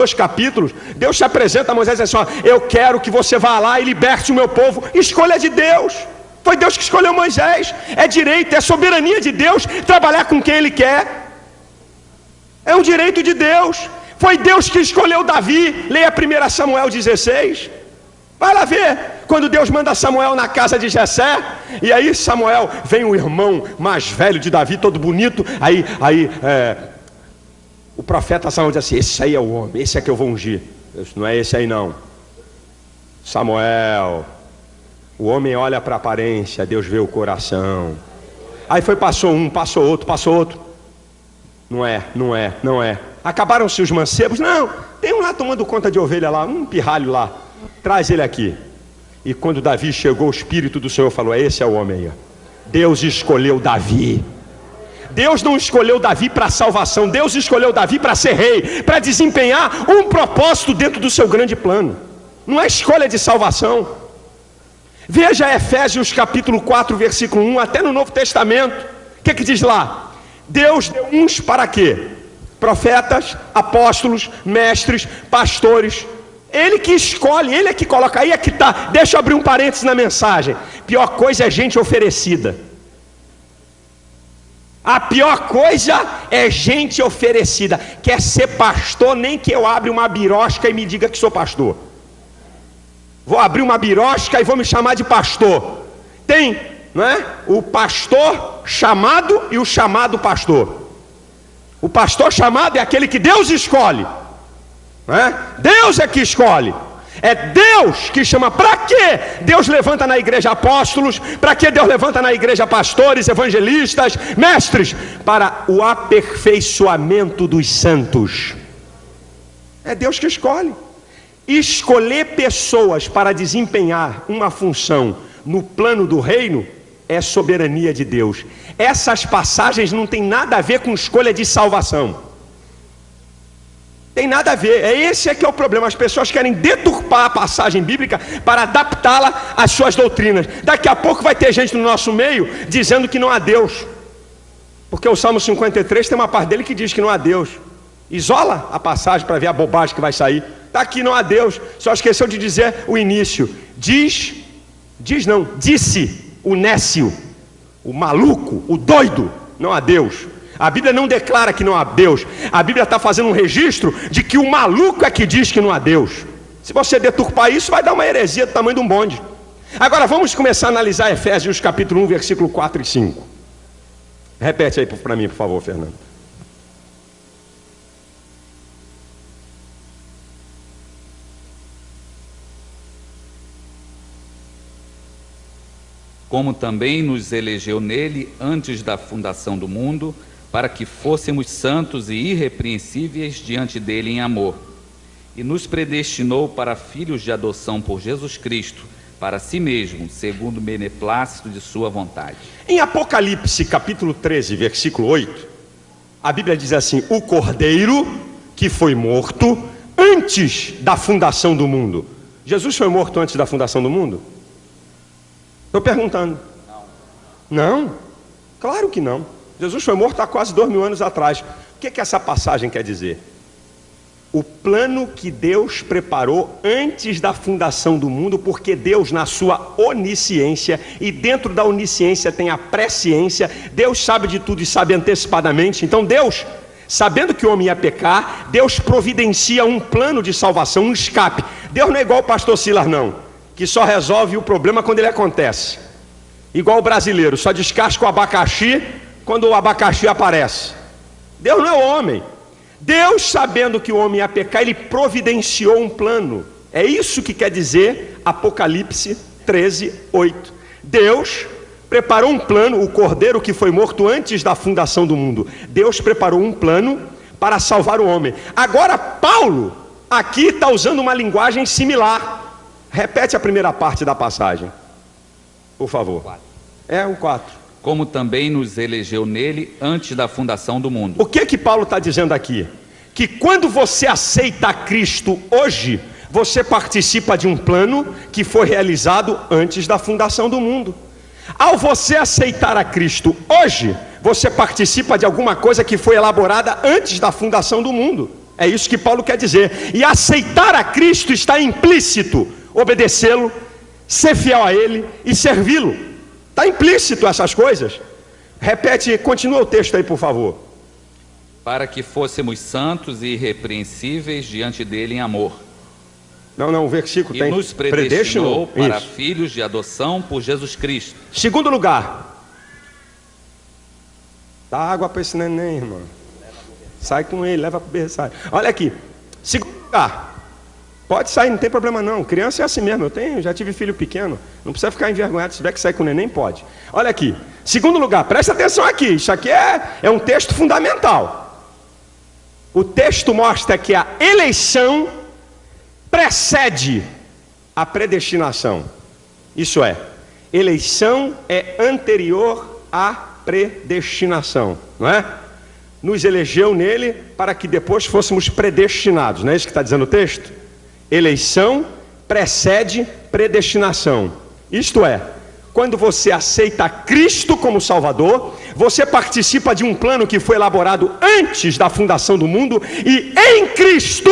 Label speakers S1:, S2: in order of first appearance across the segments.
S1: 2 capítulos, Deus se apresenta a Moisés e diz assim: ó, eu quero que você vá lá e liberte o meu povo. Escolha de Deus. Foi Deus que escolheu Moisés. É direito, é soberania de Deus trabalhar com quem Ele quer. É um direito de Deus. Foi Deus que escolheu Davi. Leia 1 Samuel 16. Vai lá ver, quando Deus manda Samuel na casa de Jessé, e aí Samuel, vem o irmão mais velho de Davi, todo bonito, o profeta Samuel diz assim: esse aí é o homem, esse é que eu vou ungir. Não é esse aí não. Samuel, o homem olha para a aparência, Deus vê o coração. Aí passou um, passou outro. Não é. Acabaram-se os mancebos? Não, tem um lá tomando conta de ovelha lá, um pirralho lá. Traz ele aqui. E quando Davi chegou, o Espírito do Senhor falou: esse é o homem aí. Deus escolheu Davi. Deus não escolheu Davi para salvação. Deus escolheu Davi para ser rei, para desempenhar um propósito dentro do seu grande plano. Não é escolha de salvação. Veja Efésios capítulo 4, versículo 1, até no Novo Testamento. O que diz lá? Deus deu uns para quê? Profetas, apóstolos, mestres, pastores. Ele que escolhe, Ele é que coloca. Aí é que está. Deixa eu abrir um parênteses na mensagem. Pior coisa é gente oferecida. A pior coisa é gente oferecida. Quer ser pastor, nem que eu abra uma birosca e me diga que sou pastor. Vou abrir uma birosca e vou me chamar de pastor. Tem, não é? O pastor chamado e o chamado pastor. O pastor chamado é aquele que Deus escolhe. Deus é que escolhe. É Deus que chama. Para quê Deus levanta na igreja apóstolos? Para que Deus levanta na igreja pastores, evangelistas, mestres? Para o aperfeiçoamento dos santos. É Deus que escolhe. Escolher pessoas para desempenhar uma função no plano do reino é soberania de Deus. Essas passagens não tem nada a ver com escolha de salvação. Tem nada a ver. Esse é que é o problema. As pessoas querem deturpar a passagem bíblica para adaptá-la às suas doutrinas. Daqui a pouco vai ter gente no nosso meio dizendo que não há Deus, porque o Salmo 53 tem uma parte dele que diz que não há Deus. Isola a passagem para ver a bobagem que vai sair. Está aqui, não há Deus. Só esqueceu de dizer o início. Disse o nécio, o maluco, o doido, não há Deus. A Bíblia não declara que não há Deus. A Bíblia está fazendo um registro de que o maluco é que diz que não há Deus. Se você deturpar isso, vai dar uma heresia do tamanho de um bonde. Agora vamos começar a analisar Efésios capítulo 1, versículo 4 e 5. Repete aí para mim, por favor, Fernando.
S2: Como também nos elegeu nele antes da fundação do mundo, para que fôssemos santos e irrepreensíveis diante dele em amor. E nos predestinou para filhos de adoção por Jesus Cristo, para si mesmo, segundo o beneplácito de sua vontade.
S1: Em Apocalipse capítulo 13, versículo 8, a Bíblia diz assim: o Cordeiro que foi morto antes da fundação do mundo. Jesus foi morto antes da fundação do mundo? Estou perguntando. Não? Claro que não. Jesus foi morto há quase 2000 anos atrás. O que essa passagem quer dizer? O plano que Deus preparou antes da fundação do mundo, porque Deus, na sua onisciência, e dentro da onisciência tem a presciência, Deus sabe de tudo e sabe antecipadamente. Então Deus, sabendo que o homem ia pecar, Deus providencia um plano de salvação, um escape. Deus não é igual o pastor Silas não, que só resolve o problema quando ele acontece. Igual o brasileiro, só descasca o abacaxi quando o abacaxi aparece. Deus não é o homem. Deus, sabendo que o homem ia pecar, ele providenciou um plano. É isso que quer dizer Apocalipse 13, 8. Deus preparou um plano. O cordeiro que foi morto antes da fundação do mundo, Deus preparou um plano para salvar o homem. Agora Paulo aqui está usando uma linguagem similar. Repete a primeira parte da passagem, por favor. O 4.
S2: Como também nos elegeu nele antes da fundação do mundo.
S1: O que Paulo está dizendo aqui? Que quando você aceita a Cristo hoje, você participa de um plano que foi realizado antes da fundação do mundo. Ao você aceitar a Cristo hoje, você participa de alguma coisa que foi elaborada antes da fundação do mundo. É isso que Paulo quer dizer. E aceitar a Cristo está implícito obedecê-lo, ser fiel a Ele e servi-lo. Está implícito essas coisas. Repete, continua o texto aí, por favor.
S2: Para que fôssemos santos e irrepreensíveis diante dele em amor.
S1: Não, o versículo tem.
S2: E nos predestinou para
S1: isso.
S2: filhos de adoção por Jesus Cristo.
S1: Segundo lugar. Dá água para esse neném, irmão. Sai com ele, leva para o berçário. Olha aqui. Segundo lugar. Pode sair, não tem problema não. Criança é assim mesmo. Já tive filho pequeno. Não precisa ficar envergonhado. Se tiver que sair com o neném, pode. Olha aqui. Segundo lugar, presta atenção aqui. Isso aqui é um texto fundamental. O texto mostra que a eleição precede a predestinação. Isso é, eleição é anterior à predestinação, não é? Nos elegeu nele para que depois fôssemos predestinados, não é isso que está dizendo o texto? Eleição precede predestinação. Isto é, quando você aceita Cristo como Salvador, você participa de um plano que foi elaborado antes da fundação do mundo, e em Cristo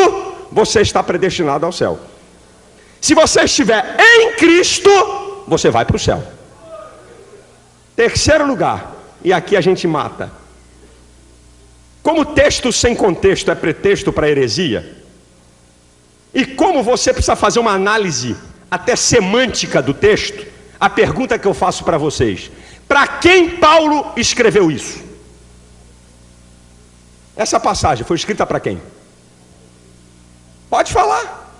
S1: você está predestinado ao céu. Se você estiver em Cristo, você vai para o céu. Terceiro lugar, e aqui a gente mata. Como texto sem contexto é pretexto para heresia, e como você precisa fazer uma análise até semântica do texto, a pergunta que eu faço para vocês: para quem Paulo escreveu isso? Essa passagem foi escrita para quem? Pode falar.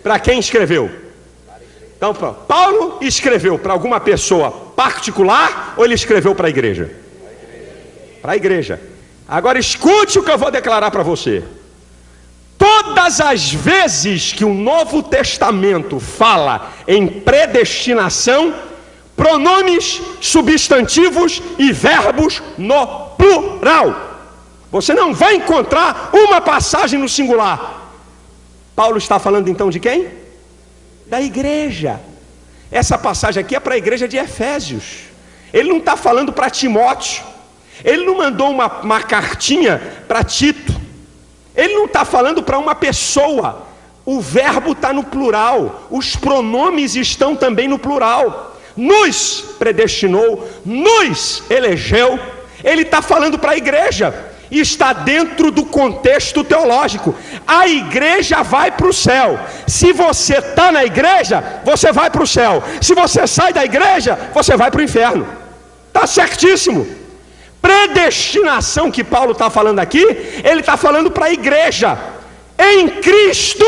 S1: Para quem escreveu? Então, Paulo escreveu para alguma pessoa particular ou ele escreveu para a igreja? Para a igreja. Agora escute o que eu vou declarar para você. Todas as vezes que o Novo Testamento fala em predestinação, pronomes, substantivos e verbos no plural. Você não vai encontrar uma passagem no singular. Paulo está falando então de quem? Da igreja. Essa passagem aqui é para a igreja de Efésios. Ele não está falando para Timóteo. Ele não mandou uma cartinha para Tito. Ele não está falando para uma pessoa. O verbo está no plural. Os pronomes estão também no plural. Nos predestinou, nos elegeu. Ele está falando para a igreja. E está dentro do contexto teológico. A igreja vai para o céu. Se você está na igreja, você vai para o céu. Se você sai da igreja, você vai para o inferno. Está certíssimo. Predestinação que Paulo está falando aqui, ele está falando para a igreja. Em Cristo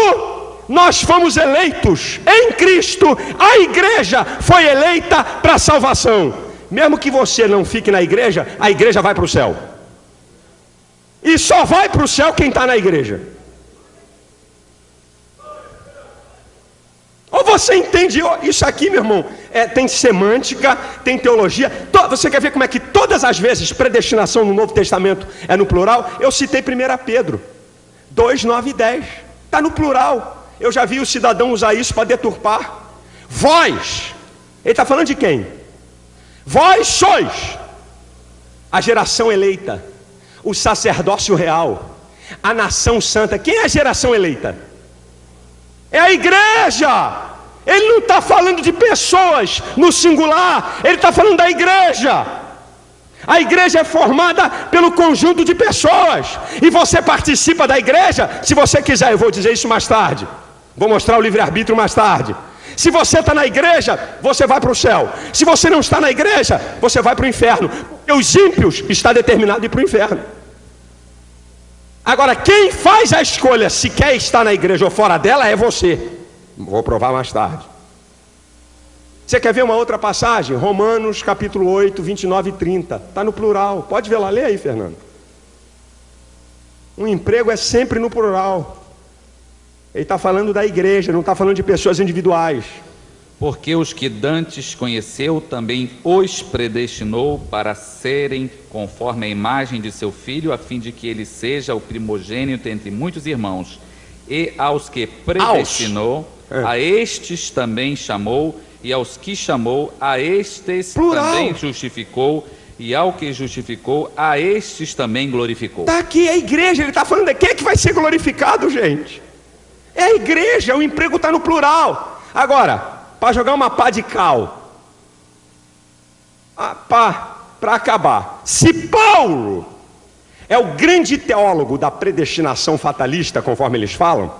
S1: nós fomos eleitos. Em Cristo a igreja foi eleita para a salvação. Mesmo que você não fique na igreja, a igreja vai para o céu. E só vai para o céu quem está na igreja. Ou você entende isso aqui, meu irmão? Tem semântica, tem teologia. Você quer ver como é que todas as vezes predestinação no Novo Testamento é no plural? Eu citei 1 Pedro 2, 9 e 10. Está no plural. Eu já vi o cidadão usar isso para deturpar. Vós. Ele está falando de quem? Vós sois a geração eleita, o sacerdócio real, a nação santa. Quem é a geração eleita? É a igreja. Ele não está falando de pessoas no singular, ele está falando da igreja. A igreja é formada pelo conjunto de pessoas, e você participa da igreja, se você quiser. Eu vou dizer isso mais tarde, vou mostrar o livre-arbítrio mais tarde. Se você está na igreja, você vai para o céu. Se você não está na igreja, você vai para o inferno. Porque os ímpios está determinado a ir para o inferno. Agora, quem faz a escolha se quer estar na igreja ou fora dela é você. Vou provar mais tarde. Você quer ver uma outra passagem? Romanos capítulo 8, 29 e 30. Está no plural. Pode ver lá, lê aí, Fernando. Um emprego é sempre no plural. Ele está falando da igreja, não está falando de pessoas individuais.
S2: Porque os que dantes conheceu, também os predestinou para serem conforme a imagem de seu Filho, a fim de que ele seja o primogênito entre muitos irmãos. E aos que predestinou, a estes também chamou, e aos que chamou, a estes
S1: plural.
S2: Também justificou, e ao que justificou, a estes também glorificou.
S1: Está aqui a igreja, ele está falando de quem é que vai ser glorificado, gente? É a igreja, o emprego está no plural. Agora, para jogar uma pá de cal, para acabar, se Paulo é o grande teólogo da predestinação fatalista, conforme eles falam,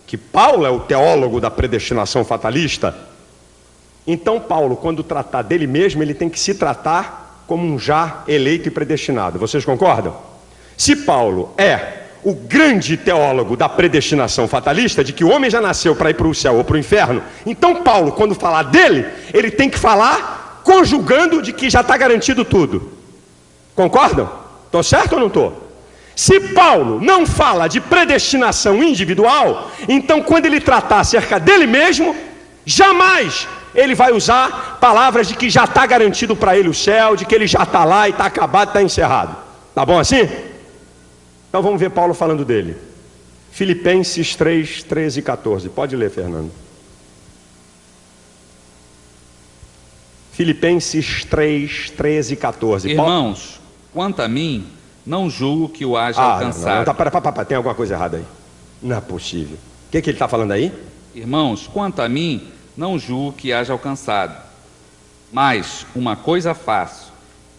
S1: que Paulo é o teólogo da predestinação fatalista, então Paulo, quando tratar dele mesmo, ele tem que se tratar como um já eleito e predestinado. Vocês concordam? Se Paulo é o grande teólogo da predestinação fatalista, de que o homem já nasceu para ir para o céu ou para o inferno, então Paulo, quando falar dele, ele tem que falar conjugando de que já está garantido tudo. Concordam? Estou certo ou não estou? Se Paulo não fala de predestinação individual, então quando ele tratar acerca dele mesmo, jamais ele vai usar palavras de que já está garantido para ele o céu, de que ele já está lá e está acabado, está encerrado. Tá bom assim? Então vamos ver Paulo falando dele. Filipenses 3, 13 e 14. Pode ler, Fernando. Filipenses 3, 13 e 14.
S2: Irmãos, quanto a mim, não julgo que o haja alcançado.
S1: Não, para, tem alguma coisa errada aí. Não é possível. O que ele está falando aí?
S2: Irmãos, quanto a mim, não julgo que haja alcançado. Mas uma coisa faço,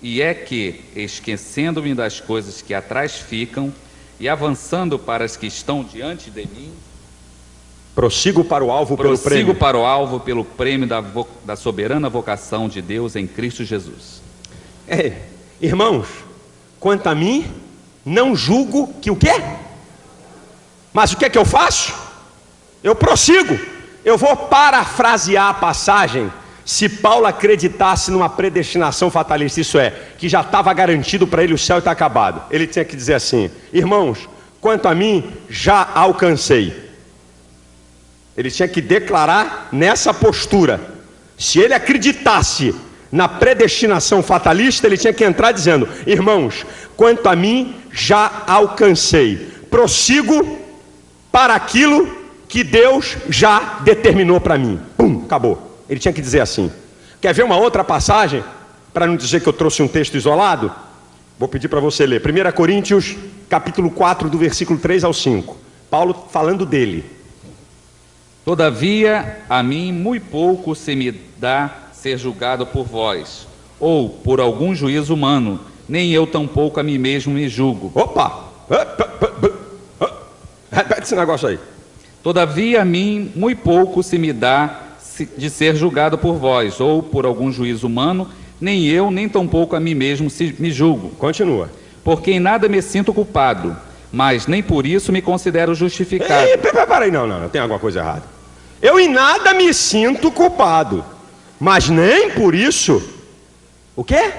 S2: e é que, esquecendo-me das coisas que atrás ficam, e avançando para as que estão diante de mim,
S1: prossigo para o alvo
S2: pelo prêmio da soberana vocação de Deus em Cristo Jesus.
S1: Irmãos, quanto a mim, não julgo que o quê? Mas o que é que eu faço? Eu prossigo. Eu vou parafrasear a passagem. Se Paulo acreditasse numa predestinação fatalista, isso é, que já estava garantido para ele o céu e está acabado, ele tinha que dizer assim: irmãos, quanto a mim, já alcancei. Ele tinha que declarar nessa postura. Se ele acreditasse na predestinação fatalista, ele tinha que entrar dizendo: irmãos, quanto a mim, já alcancei. Prossigo para aquilo que Deus já determinou para mim. Pum, acabou. Ele tinha que dizer assim. Quer ver uma outra passagem? Para não dizer que eu trouxe um texto isolado, vou pedir para você ler 1 Coríntios, capítulo 4, do versículo 3 ao 5. Paulo falando dele.
S2: Todavia, a mim muito pouco se me dá ser julgado por vós, ou por algum juízo humano, nem eu tampouco a mim mesmo me julgo.
S1: Opa! Repete esse negócio aí.
S2: Todavia, a mim muito pouco se me dá de ser julgado por vós, ou por algum juízo humano, nem eu, nem tampouco a mim mesmo me julgo.
S1: Continua.
S2: Porque em nada me sinto culpado, mas nem por isso me considero justificado.
S1: Peraí, não, tem alguma coisa errada. Eu em nada me sinto culpado, mas nem por isso... O quê?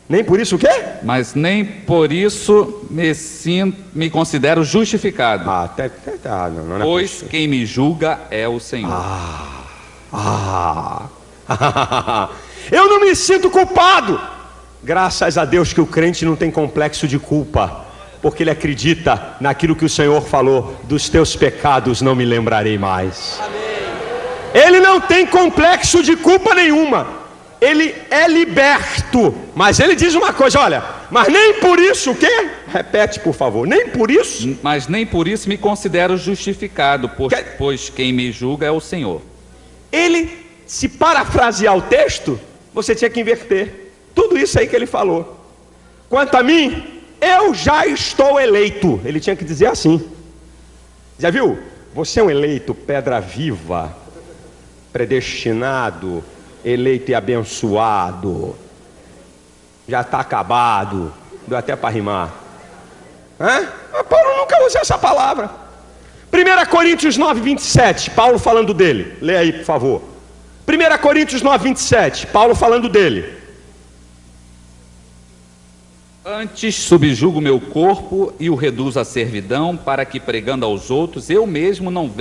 S1: Nem por isso o quê?
S2: Mas nem por isso me considero justificado.
S1: Não é
S2: pois
S1: possível.
S2: Quem me julga é o Senhor.
S1: Eu não me sinto culpado. Graças a Deus que o crente não tem complexo de culpa, porque ele acredita naquilo que o Senhor falou: dos teus pecados não me lembrarei mais. Amém. Ele não tem complexo de culpa nenhuma. Ele é liberto. Mas ele diz uma coisa, olha, mas nem por isso o quê? Repete, por favor. Nem por isso.
S2: Mas nem por isso me considero justificado, pois quem me julga é o Senhor.
S1: Ele, se parafrasear o texto, você tinha que inverter tudo isso aí que ele falou. Quanto a mim, eu já estou eleito. Ele tinha que dizer assim. Já viu? Você é um eleito, pedra viva, predestinado, eleito e abençoado. Já está acabado. Deu até para rimar. Mas Paulo nunca usa essa palavra. 1 Coríntios 9, 27, Paulo falando dele. Lê aí, por favor. 1 Coríntios 9, 27, Paulo falando dele.
S2: Antes subjugo meu corpo e o reduzo à servidão, para que, pregando aos outros, eu mesmo não venha